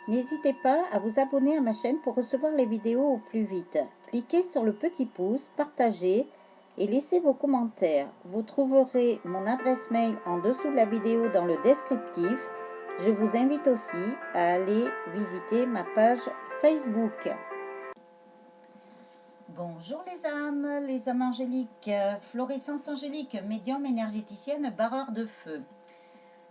N'hésitez pas à vous abonner à ma chaîne pour recevoir les vidéos au plus vite. Cliquez sur le petit pouce, partagez et laissez vos commentaires. Vous trouverez mon adresse mail en dessous de la vidéo dans le descriptif. Je vous invite aussi à aller visiter ma page Facebook. Bonjour les âmes angéliques, Florescence angélique, médium énergéticienne, barreur de feu.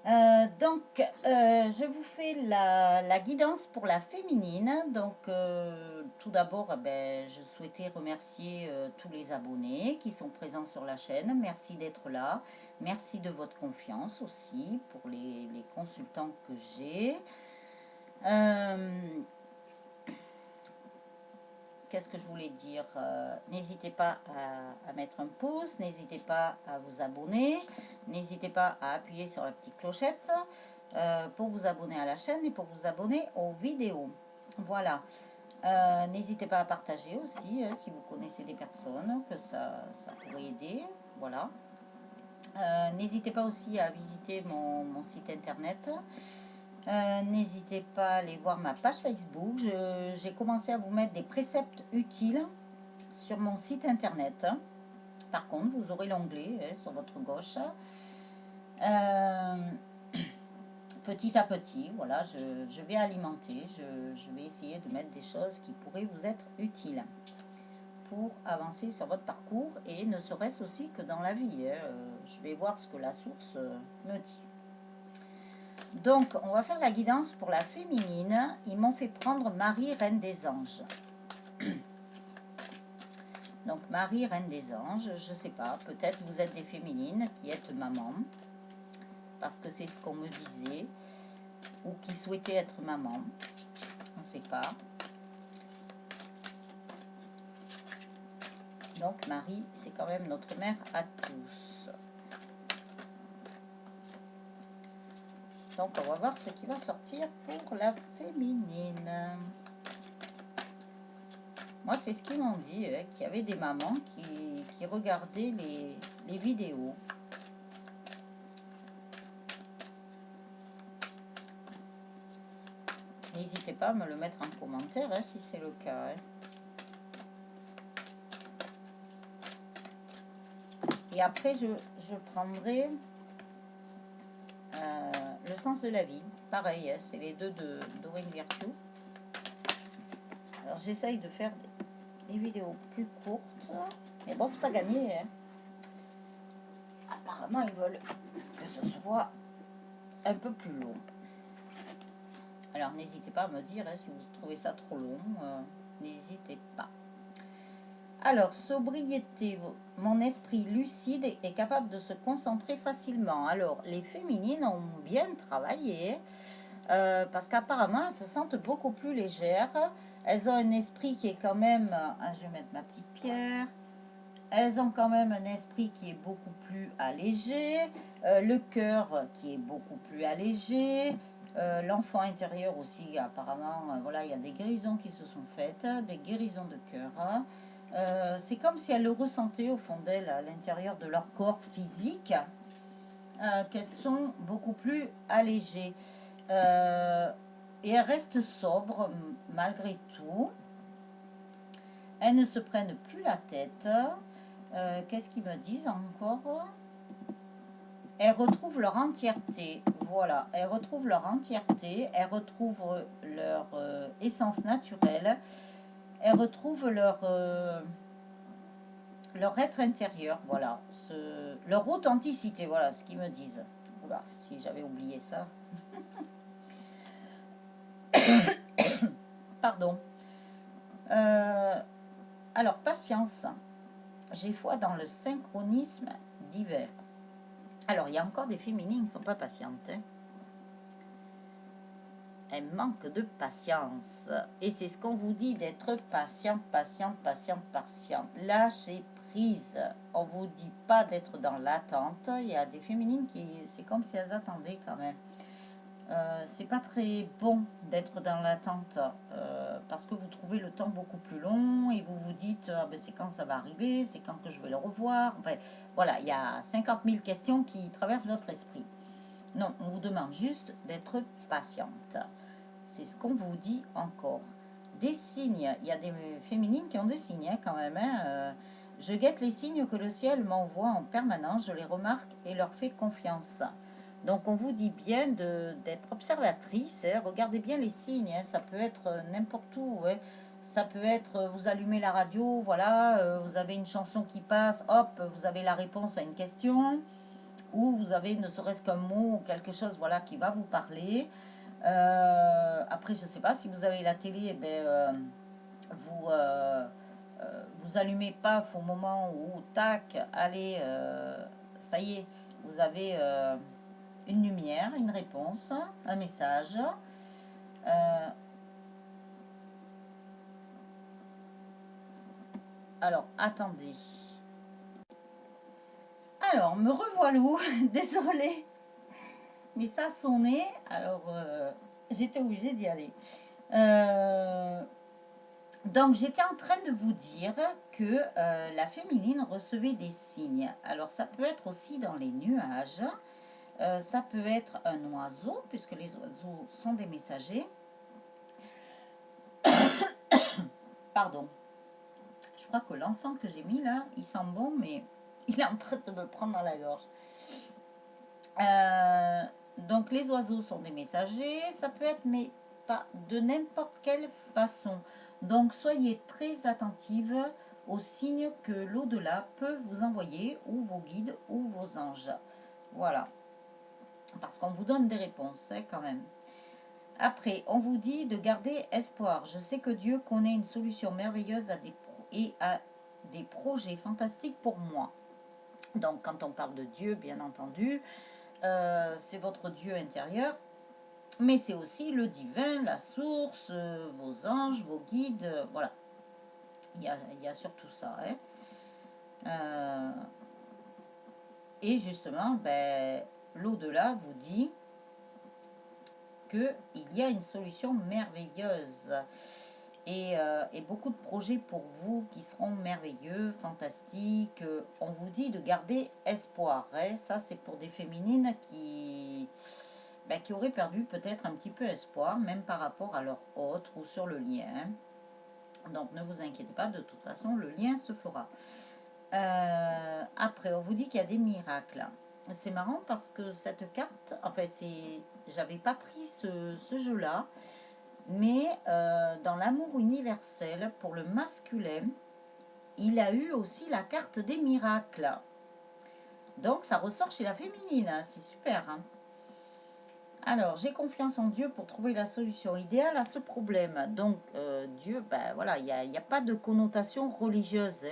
Je vous fais la guidance pour la féminine. Tout d'abord, je souhaitais remercier tous les abonnés qui sont présents sur la chaîne. Merci d'être là. Merci de votre confiance aussi pour les consultants que j'ai. Qu'est-ce que je voulais dire? N'hésitez pas à mettre un pouce, n'hésitez pas à vous abonner, n'hésitez pas à appuyer sur la petite clochette pour vous abonner à la chaîne et pour vous abonner aux vidéos. Voilà. N'hésitez pas à partager aussi si vous connaissez des personnes que ça pourrait aider. Voilà. N'hésitez pas aussi à visiter mon site internet. N'hésitez pas à aller voir ma page Facebook. J'ai commencé à vous mettre des préceptes utiles sur mon site internet. Par contre, vous aurez l'onglet sur votre gauche. Petit à petit, voilà, je vais alimenter. Je vais essayer de mettre des choses qui pourraient vous être utiles pour avancer sur votre parcours et ne serait-ce aussi que dans la vie. Je vais voir ce que la source me dit. Donc, on va faire la guidance pour la féminine. Ils m'ont fait prendre Marie, Reine des Anges. Donc, Marie, Reine des Anges, je ne sais pas, peut-être vous êtes des féminines qui êtes maman, parce que c'est ce qu'on me disait, ou qui souhaitaient être maman, on ne sait pas. Donc, Marie, c'est quand même notre mère à tous. Donc, on va voir ce qui va sortir pour la féminine. Moi, c'est ce qu'ils m'ont dit, qu'il y avait des mamans qui regardaient les vidéos. N'hésitez pas à me le mettre en commentaire si c'est le cas. Et après, je prendrai le sens de la vie. Pareil, c'est les deux de Doreen Virtue. Alors, j'essaye de faire des vidéos plus courtes. Mais bon, c'est pas gagné. Apparemment, ils veulent que ce soit un peu plus long. Alors, n'hésitez pas à me dire si vous trouvez ça trop long. N'hésitez pas. Alors, sobriété. Mon esprit lucide est capable de se concentrer facilement. Alors, les féminines ont bien travaillé parce qu'apparemment, elles se sentent beaucoup plus légères. Elles ont un esprit qui est quand même... je vais mettre ma petite pierre. Elles ont quand même un esprit qui est beaucoup plus allégé. Le cœur qui est beaucoup plus allégé. L'enfant intérieur aussi, apparemment, voilà, il y a des guérisons qui se sont faites, des guérisons de cœur. C'est comme si elles le ressentaient au fond d'elles, à l'intérieur de leur corps physique, qu'elles sont beaucoup plus allégées. Et elles restent sobres malgré tout. Elles ne se prennent plus la tête. Qu'est-ce qu'ils me disent encore? Elles retrouvent leur entièreté. Voilà, elles retrouvent leur entièreté. Elles retrouvent leur essence naturelle. Elles retrouvent leur être intérieur, voilà, leur authenticité, voilà ce qu'ils me disent. Oula, si j'avais oublié ça. Pardon. Alors, patience. J'ai foi dans le synchronisme divers. Alors, il y a encore des féminines qui ne sont pas patientes. Elles manquent de patience. Et c'est ce qu'on vous dit, d'être patient, patient, patient, patient. Lâchez prise. On ne vous dit pas d'être dans l'attente. Il y a des féminines qui, c'est comme si elles attendaient quand même. C'est pas très bon d'être dans l'attente parce que vous trouvez le temps beaucoup plus long et vous vous dites c'est quand ça va arriver, c'est quand que je vais le revoir. Enfin, voilà, il y a 50 000 questions qui traversent votre esprit. Non, on vous demande juste d'être patiente. c'est ce qu'on vous dit encore. Des signes, il y a des féminines qui ont des signes quand même. Je guette les signes que le ciel m'envoie en permanence, je les remarque et leur fais confiance. Donc on vous dit bien d'être observatrice, regardez bien les signes, ça peut être n'importe où. Ça peut être, vous allumez la radio, voilà, vous avez une chanson qui passe, hop, vous avez la réponse à une question, ou vous avez ne serait-ce qu'un mot ou quelque chose voilà, qui va vous parler. Après, je ne sais pas si vous avez la télé, vous, vous allumez paf au moment où, tac, allez, ça y est, vous avez une lumière, une réponse, un message. Alors, attendez. Alors, me revoilà, désolée, mais ça sonnait, alors j'étais obligée d'y aller. Donc, j'étais en train de vous dire que la féminine recevait des signes. Alors, ça peut être aussi dans les nuages. Ça peut être un oiseau, puisque les oiseaux sont des messagers. Pardon. Je crois que l'encens que j'ai mis là, il sent bon, mais il est en train de me prendre dans la gorge. Donc, les oiseaux sont des messagers. Ça peut être, mais pas de n'importe quelle façon. Donc, soyez très attentive aux signes que l'au-delà peut vous envoyer, ou vos guides, ou vos anges. Voilà. Parce qu'on vous donne des réponses, quand même. Après, on vous dit de garder espoir. Je sais que Dieu connaît une solution merveilleuse et à des projets fantastiques pour moi. Donc, quand on parle de Dieu, bien entendu, c'est votre Dieu intérieur. Mais c'est aussi le divin, la source, vos anges, vos guides, voilà. Il y a surtout ça. Et justement, l'au-delà vous dit qu'il y a une solution merveilleuse. Et beaucoup de projets pour vous qui seront merveilleux, fantastiques. On vous dit de garder espoir. Ça, c'est pour des féminines qui auraient perdu peut-être un petit peu espoir, même par rapport à leur autre ou sur le lien. Donc, ne vous inquiétez pas, de toute façon, le lien se fera. Après, on vous dit qu'il y a des miracles. C'est marrant parce que cette carte, enfin, j'avais pas pris ce jeu-là, mais dans l'amour universel, pour le masculin, il a eu aussi la carte des miracles. Donc, ça ressort chez la féminine, c'est super. Alors, j'ai confiance en Dieu pour trouver la solution idéale à ce problème. Donc, Dieu, voilà, il n'y a pas de connotation religieuse,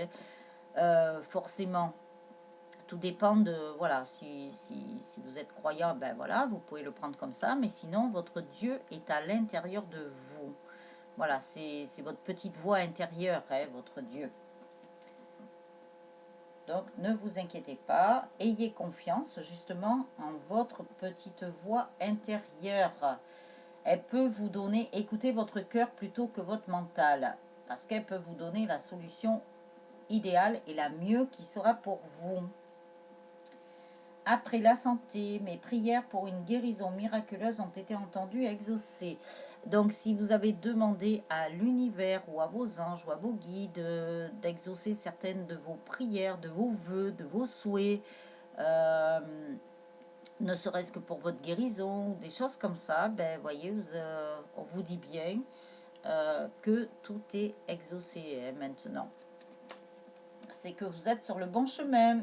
forcément. Tout dépend de, voilà, si vous êtes croyant, voilà, vous pouvez le prendre comme ça. Mais sinon, votre Dieu est à l'intérieur de vous. Voilà, c'est votre petite voix intérieure, votre Dieu. Donc, ne vous inquiétez pas. Ayez confiance, justement, en votre petite voix intérieure. Elle peut vous donner, écoutez votre cœur plutôt que votre mental. Parce qu'elle peut vous donner la solution idéale et la mieux qui sera pour vous. Après la santé, mes prières pour une guérison miraculeuse ont été entendues et exaucées. Donc, si vous avez demandé à l'univers ou à vos anges ou à vos guides d'exaucer certaines de vos prières, de vos vœux, de vos souhaits, ne serait-ce que pour votre guérison, des choses comme ça, voyez, on vous dit bien que tout est exaucé maintenant. C'est que vous êtes sur le bon chemin.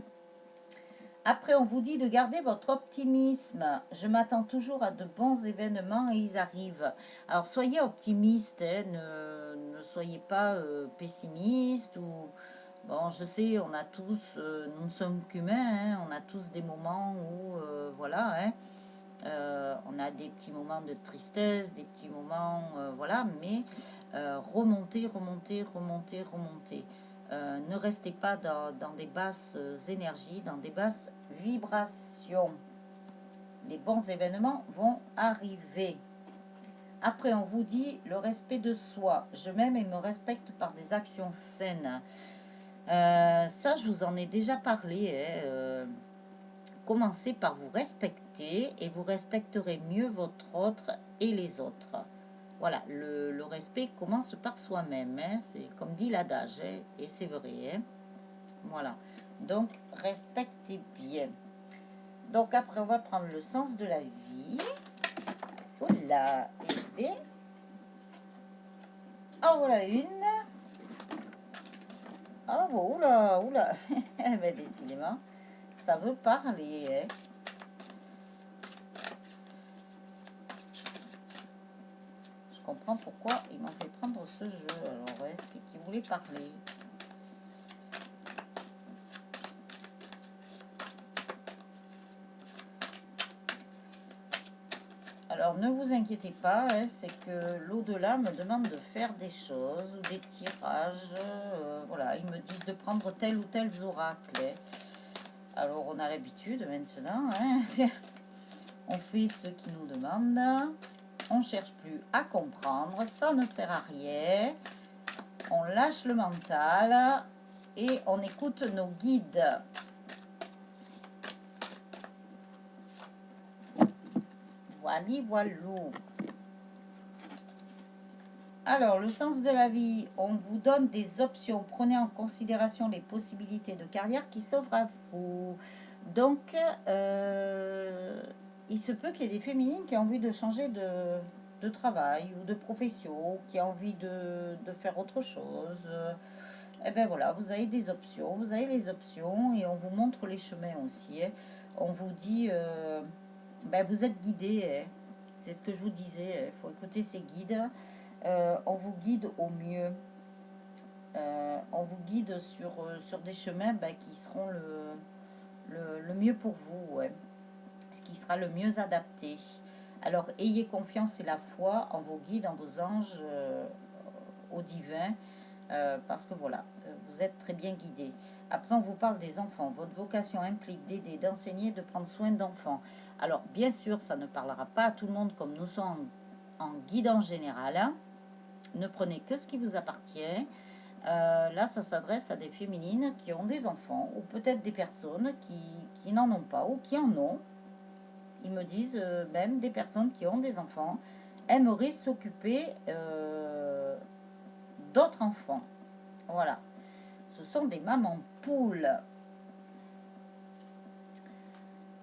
Après, on vous dit de garder votre optimisme. Je m'attends toujours à de bons événements et ils arrivent. Alors, soyez optimiste, ne soyez pas pessimiste. Bon, je sais, on a tous, nous ne sommes qu'humains, on a tous des moments où, voilà, on a des petits moments de tristesse, des petits moments, voilà, mais remontez, remontez, remontez, remontez. Ne restez pas dans des basses énergies, dans des basses vibrations. Les bons événements vont arriver. Après, on vous dit le respect de soi. Je m'aime et me respecte par des actions saines. Ça, je vous en ai déjà parlé. Commencez par vous respecter et vous respecterez mieux votre autre et les autres. voilà, le respect commence par soi-même, hein, c'est comme dit l'adage, hein, et c'est vrai, hein, voilà. Donc, respectez bien. Donc, après, on va prendre le sens de la vie. Oula, et bien, en voilà une. Ah bon, oula, oula. Eh ben, décidément, ça veut parler, hein. Je comprends pourquoi il m'a fait prendre ce jeu. Alors, ouais, c'est qu'il voulait parler. Alors, ne vous inquiétez pas, hein, c'est que l'au-delà me demande de faire des choses ou des tirages. Voilà, ils me disent de prendre tel ou tel oracle, hein. Alors, on a l'habitude maintenant, hein. On fait ce qu'ils nous demandent. On ne cherche plus à comprendre, ça ne sert à rien. On lâche le mental et on écoute nos guides. Voilà, voilou. Alors, le sens de la vie, on vous donne des options. Prenez en considération les possibilités de carrière qui s'offrent à vous. Donc, il se peut qu'il y ait des féminines qui ont envie de changer de travail ou de profession, qui ont envie de faire autre chose. Eh bien voilà, vous avez des options, vous avez les options et on vous montre les chemins aussi, hein. On vous dit, ben vous êtes guidés, hein. C'est ce que je vous disais, il faut écouter ces guides. On vous guide au mieux. On vous guide sur des chemins qui seront le mieux pour vous, ouais. Ce qui sera le mieux adapté. Alors, ayez confiance et la foi en vos guides, en vos anges, au divin, parce que voilà, vous êtes très bien guidés. Après, on vous parle des enfants. Votre vocation implique d'aider, d'enseigner, de prendre soin d'enfants. Alors, bien sûr, ça ne parlera pas à tout le monde comme nous sommes en guide en général, hein. Ne prenez que ce qui vous appartient. Là, ça s'adresse à des féminines qui ont des enfants ou peut-être des personnes qui n'en ont pas ou qui en ont. Ils me disent même des personnes qui ont des enfants aimeraient s'occuper d'autres enfants. Voilà. Ce sont des mamans poules.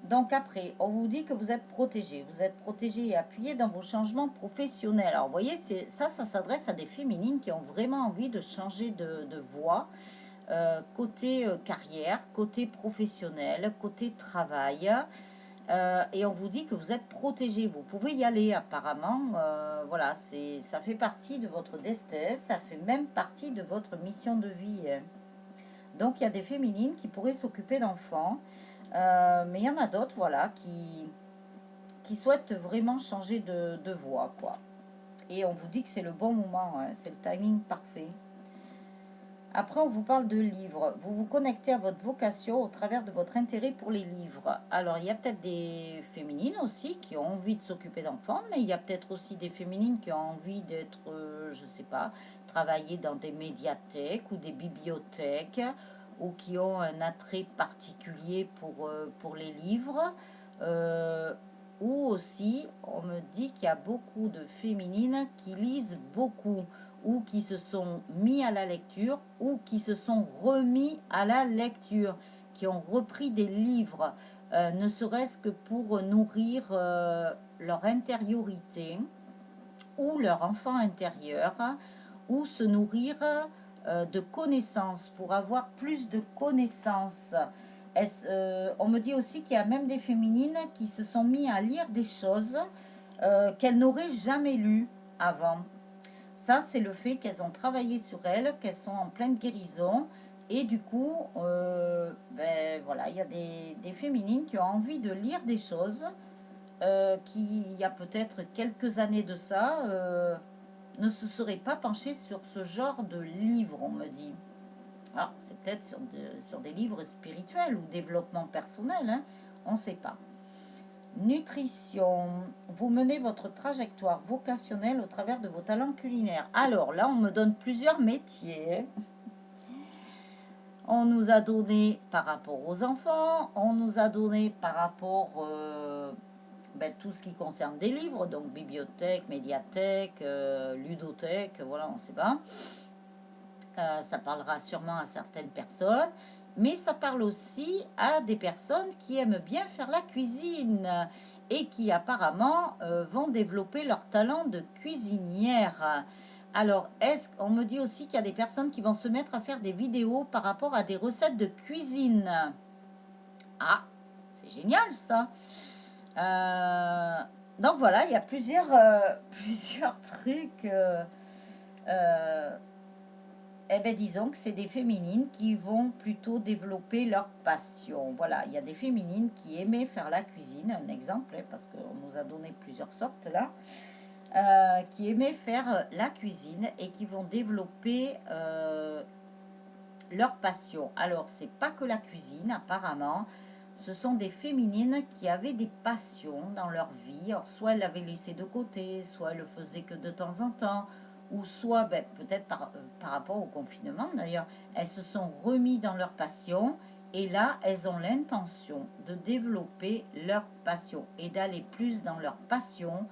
Donc après, on vous dit que vous êtes protégé. Vous êtes protégé et appuyé dans vos changements professionnels. Alors vous voyez, ça s'adresse à des féminines qui ont vraiment envie de changer de voie. Côté carrière, côté professionnel, côté travail. Et on vous dit que vous êtes protégé. Vous pouvez y aller apparemment. Voilà, ça fait partie de votre destin. Ça fait même partie de votre mission de vie, hein. Donc il y a des féminines qui pourraient s'occuper d'enfants. Mais il y en a d'autres, voilà, qui souhaitent vraiment changer de voie, quoi. Et on vous dit que c'est le bon moment, hein, c'est le timing parfait. Après, on vous parle de livres. Vous vous connectez à votre vocation au travers de votre intérêt pour les livres. Alors, il y a peut-être des féminines aussi qui ont envie de s'occuper d'enfants, mais il y a peut-être aussi des féminines qui ont envie d'être, je ne sais pas, travailler dans des médiathèques ou des bibliothèques, ou qui ont un attrait particulier pour les livres. Ou aussi, on me dit qu'il y a beaucoup de féminines qui lisent beaucoup, ou qui se sont mis à la lecture, ou qui se sont remis à la lecture, qui ont repris des livres, ne serait-ce que pour nourrir leur intériorité, ou leur enfant intérieur, ou se nourrir de connaissances, pour avoir plus de connaissances. On me dit aussi qu'il y a même des féminines qui se sont mis à lire des choses qu'elles n'auraient jamais lues avant. Ça, c'est le fait qu'elles ont travaillé sur elles, qu'elles sont en pleine guérison. Et du coup, ben, voilà, il y a des féminines qui ont envie de lire des choses qui, il y a peut-être quelques années de ça, ne se seraient pas penchées sur ce genre de livre, on me dit. Alors, c'est peut-être sur des livres spirituels ou développement personnel, hein, on ne sait pas. Nutrition. Vous menez votre trajectoire vocationnelle au travers de vos talents culinaires. Alors là, on me donne plusieurs métiers. On nous a donné par rapport aux enfants, on nous a donné par rapport ben, tout ce qui concerne des livres, donc bibliothèque, médiathèque, ludothèque, voilà, on ne sait pas. Ça parlera sûrement à certaines personnes, mais ça parle aussi à des personnes qui aiment bien faire la cuisine et qui apparemment vont développer leur talent de cuisinière. Alors, on me dit aussi qu'il y a des personnes qui vont se mettre à faire des vidéos par rapport à des recettes de cuisine. Ah, c'est génial ça. Donc voilà, il y a plusieurs trucs. Eh bien, disons que c'est des féminines qui vont plutôt développer leur passion. Voilà, il y a des féminines qui aimaient faire la cuisine, un exemple, parce qu'on nous a donné plusieurs sortes là, qui aimaient faire la cuisine et qui vont développer leur passion. Alors, c'est pas que la cuisine, apparemment. Ce sont des féminines qui avaient des passions dans leur vie. Alors, soit elles l'avaient laissé de côté, soit elles le faisaient que de temps en temps, ou soit, ben, peut-être par rapport au confinement d'ailleurs, elles se sont remises dans leur passion. Et là, elles ont l'intention de développer leur passion et d'aller plus dans leur passion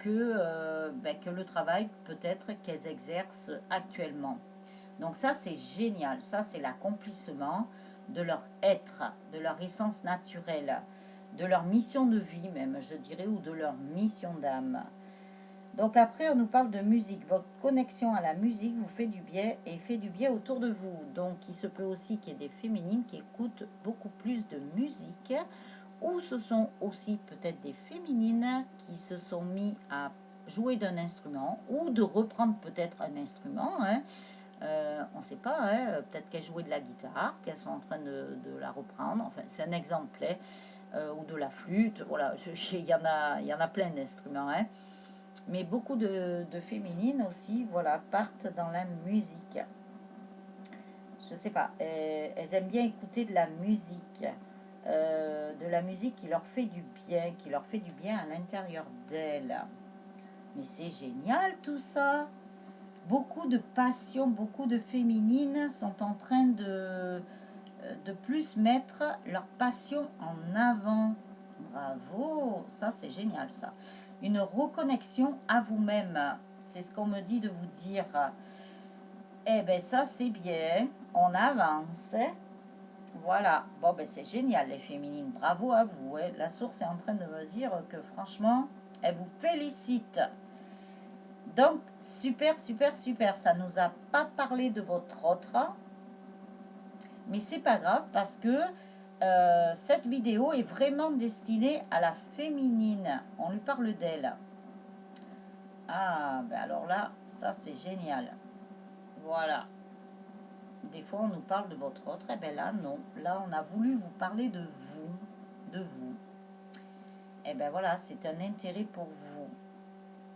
que le travail peut-être qu'elles exercent actuellement. Donc ça, c'est génial. Ça, c'est l'accomplissement de leur être, de leur essence naturelle, de leur mission de vie même, je dirais, ou de leur mission d'âme. Donc après, on nous parle de musique. Votre connexion à la musique vous fait du bien et fait du bien autour de vous. Donc il se peut aussi qu'il y ait des féminines qui écoutent beaucoup plus de musique, ou ce sont aussi peut-être des féminines qui se sont mis à jouer d'un instrument, ou de reprendre peut-être un instrument, hein. On ne sait pas, hein, peut-être qu'elles jouaient de la guitare, qu'elles sont en train de la reprendre, enfin c'est un exemple, ou de la flûte, voilà, il y en a plein d'instruments, hein. Mais beaucoup de féminines aussi, voilà, partent dans la musique. Je sais pas, elles aiment bien écouter de la musique qui leur fait du bien à l'intérieur d'elles. Mais c'est génial tout ça. Beaucoup de passion, beaucoup de féminines sont en train de plus mettre leur passion en avant. Bravo, ça c'est génial ça. Une reconnexion à vous-même, c'est ce qu'on me dit de vous dire. Eh bien ça c'est bien, on avance. Voilà, bon ben c'est génial les féminines, bravo à vous. Hein. La source est en train de me dire que franchement, elle vous félicite. Donc, super, super, super. Ça nous a pas parlé de votre autre. Mais c'est pas grave parce que cette vidéo est vraiment destinée à la féminine. On lui parle d'elle. Ah, ben alors là, ça c'est génial. Voilà. Des fois, on nous parle de votre autre. Et bien là, non. Là, on a voulu vous parler de vous. De vous. Et ben voilà, c'est un intérêt pour vous.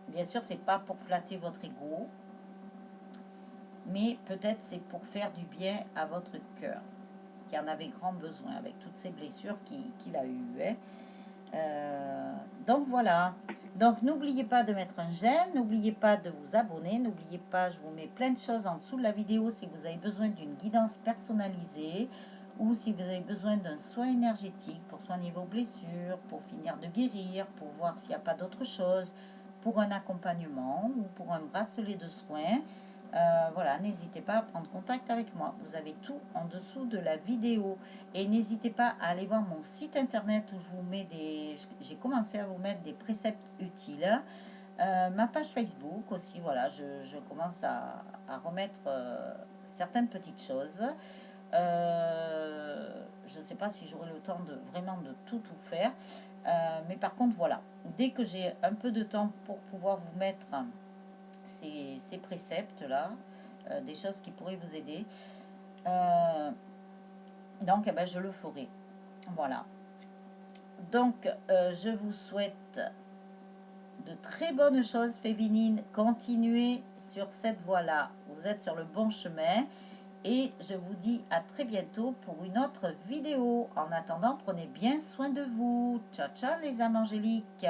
Bien sûr, c'est pas pour flatter votre ego, mais peut-être c'est pour faire du bien à votre cœur, qui en avait grand besoin avec toutes ces blessures qu'il a eues. Hein. Donc voilà. Donc n'oubliez pas de mettre un j'aime, n'oubliez pas de vous abonner, n'oubliez pas, je vous mets plein de choses en dessous de la vidéo si vous avez besoin d'une guidance personnalisée ou si vous avez besoin d'un soin énergétique pour soigner vos blessures, pour finir de guérir, pour voir s'il n'y a pas d'autre chose, pour un accompagnement ou pour un bracelet de soins. Voilà, n'hésitez pas à prendre contact avec moi. Vous avez tout en dessous de la vidéo. Et n'hésitez pas à aller voir mon site internet où je vous mets j'ai commencé à vous mettre des préceptes utiles. Ma page Facebook aussi, voilà, je commence à remettre certaines petites choses. Je ne sais pas si j'aurai le temps de vraiment de tout faire. Mais par contre, voilà, dès que j'ai un peu de temps pour pouvoir vous mettre ces préceptes-là, des choses qui pourraient vous aider. Donc, eh ben, je le ferai. Voilà. Donc, je vous souhaite de très bonnes choses féminines. Continuez sur cette voie-là. Vous êtes sur le bon chemin. Et je vous dis à très bientôt pour une autre vidéo. En attendant, prenez bien soin de vous. Ciao, ciao les âmes angéliques.